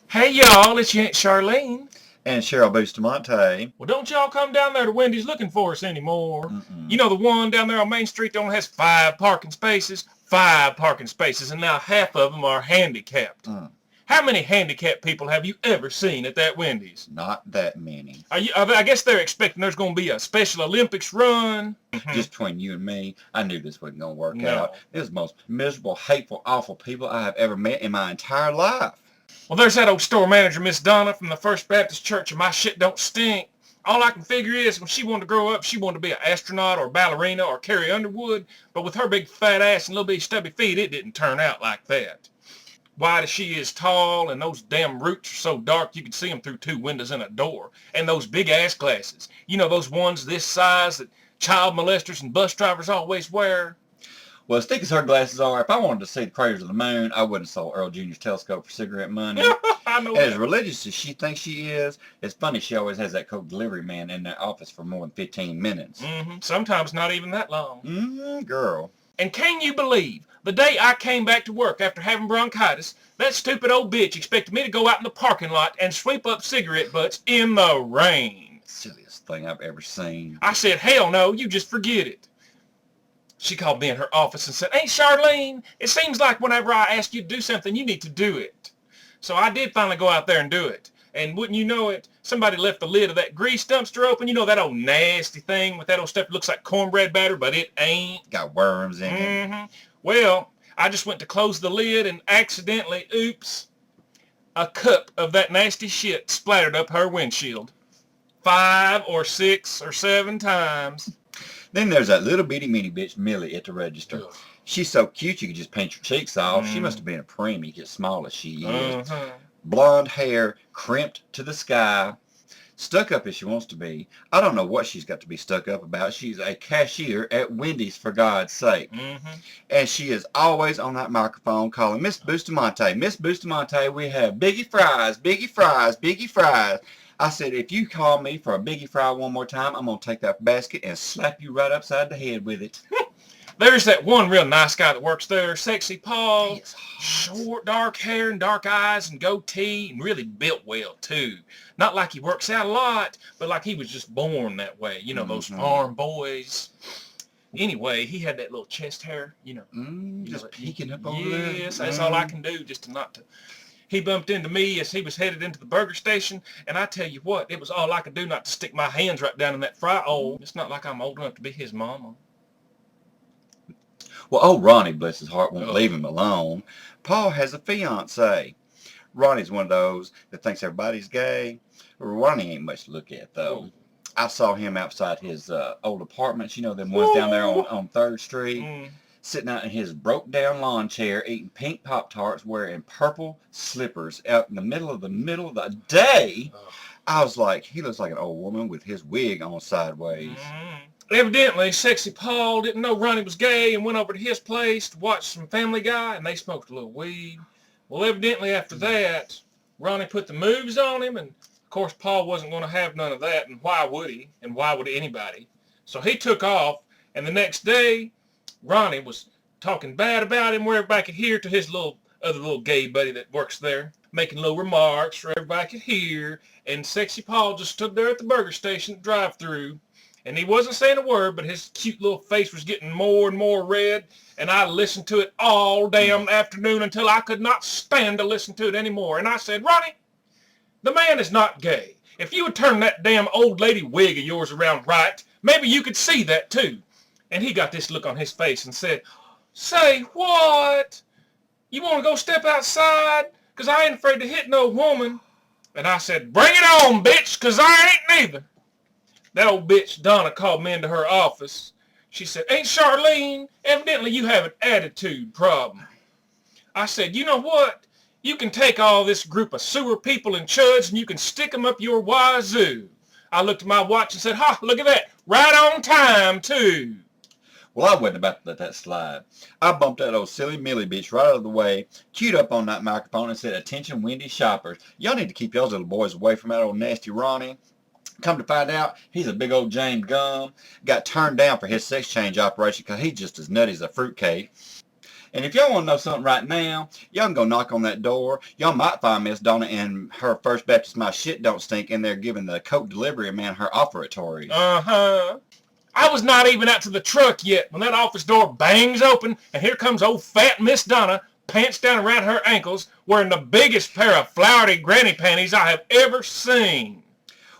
Hey y'all, it's your Aunt Charlene. And Cheryl Bustamonte. Well, don't y'all come down there to Wendy's looking for us anymore. You Mm-mm. know the one down there on Main Street that only has 5 parking spaces? 5 parking spaces, and now half of them are handicapped. Mm. How many handicapped people have you ever seen at that Wendy's? Not that many. I guess they're expecting there's going to be a Special Olympics run. Just between you and me, I knew this wasn't going to work No. out. This is the most miserable, hateful, awful people I have ever met in my entire life. Well, there's that old store manager, Miss Donna, from the First Baptist Church, and my shit don't stink. All I can figure is when she wanted to grow up, she wanted to be an astronaut or a ballerina or Carrie Underwood, but with her big fat ass and little bitty stubby feet, it didn't turn out like that. Why does she is tall, and those damn roots are so dark you can see them through 2 windows in a door, and those big ass glasses. You know those ones this size that child molesters and bus drivers always wear? Well, as thick as her glasses are, if I wanted to see the craters of the moon, I wouldn't have sold Earl Jr.'s telescope for cigarette money. I know As that. religious as she thinks she is, it's funny she always has that coke delivery man in their office for more than 15 minutes. Sometimes not even that long. Girl. And can you believe, the day I came back to work after having bronchitis, that stupid old bitch expected me to go out in the parking lot and sweep up cigarette butts in the rain. Silliest thing I've ever seen. I said, hell no, you just forget it. She called me in her office and said, "Hey, Charlene, it seems like whenever I ask you to do something, you need to do it." So I did finally go out there and do it. And wouldn't you know it, somebody left the lid of that grease dumpster open. You know that old nasty thing with that old stuff that looks like cornbread batter, but it ain't. Got worms in it. Well, I just went to close the lid and accidentally, oops, a cup of that nasty shit splattered up her windshield. 5 or 6 or 7 times. Then there's that little bitty mini bitch, Millie, at the register. Ugh. She's so cute you could just paint your cheeks off. She must have been a preemie, as small as she is. Uh-huh. Blonde hair, crimped to the sky. Stuck up as she wants to be. I don't know what she's got to be stuck up about. She's a cashier at Wendy's, for God's sake. And she is always on that microphone calling, "Miss Bustamonte, Miss Bustamonte, we have biggie fries, biggie fries, biggie fries." I said, if you call me for a biggie fry one more time, I'm going to take that basket and slap you right upside the head with it. There's that one real nice guy that works there, Sexy Paul. It's hot. Short, dark hair and dark eyes and goatee, and really built well, too. Not like he works out a lot, but like he was just born that way. You know, those farm boys. Anyway, he had that little chest hair, Just peeking up over there. Yes, that's all I can do, just to not to. He bumped into me as he was headed into the burger station, and I tell you what, it was all I could do not to stick my hands right down in that fry hole. It's not like I'm old enough to be his mama. Well, old Ronnie, bless his heart, won't leave him alone. Paul has a fiancée. Ronnie's one of those that thinks everybody's gay. Ronnie ain't much to look at, though. I saw him outside his old apartments, them ones down there on 3rd Street, sitting out in his broke-down lawn chair, eating pink Pop-Tarts, wearing purple slippers out in the middle of the day. I was like, he looks like an old woman with his wig on sideways. Evidently, Sexy Paul didn't know Ronnie was gay and went over to his place to watch some Family Guy, and they smoked a little weed. Well, evidently after that, Ronnie put the moves on him, and of course Paul wasn't going to have none of that, and why would he? And why would anybody? So he took off, and the next day, Ronnie was talking bad about him where everybody could hear to his other little gay buddy that works there, making little remarks where everybody could hear, and Sexy Paul just stood there at the burger station drive-through, and he wasn't saying a word, but his cute little face was getting more and more red, and I listened to it all damn afternoon until I could not stand to listen to it anymore. And I said, "Ronnie, the man is not gay. If you would turn that damn old lady wig of yours around right, maybe you could see that too." And he got this look on his face and said, "Say what? You want to go step outside? Because I ain't afraid to hit no woman." And I said, "Bring it on, bitch, because I ain't neither." That old bitch Donna called me into her office. She said, "Aunt Charlene, evidently you have an attitude problem." I said, "You know what? You can take all this group of sewer people and chuds and you can stick them up your wazoo." I looked at my watch and said, "Ha, look at that. Right on time, too." Well, I wasn't about to let that slide. I bumped that old silly Millie bitch right out of the way, queued up on that microphone and said, "Attention Wendy's shoppers. Y'all need to keep y'all's little boys away from that old nasty Ronnie. Come to find out, he's a big old James Gum. Got turned down for his sex change operation because he's just as nutty as a fruitcake. And if y'all want to know something right now, y'all can go knock on that door. Y'all might find Miss Donna and her First Baptist My Shit Don't Stink in there giving the Coke delivery man her offeratories. Uh-huh. I was not even out to the truck yet when that office door bangs open, and here comes old fat Miss Donna, pants down around her ankles, wearing the biggest pair of flowery granny panties I have ever seen.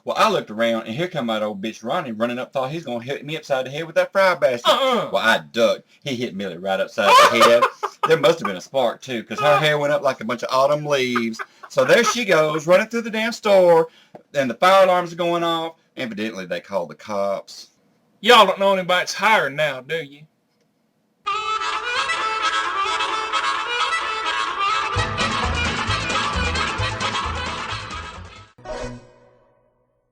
Well, I looked around, and here come that old bitch Ronnie running up, thought he's going to hit me upside the head with that fry basket. Well, I ducked. He hit Millie right upside the head. There must have been a spark, too, because her hair went up like a bunch of autumn leaves. So there she goes, running through the damn store, and the fire alarms are going off. Evidently, they called the cops. Y'all don't know anybody that's hiring now, do you?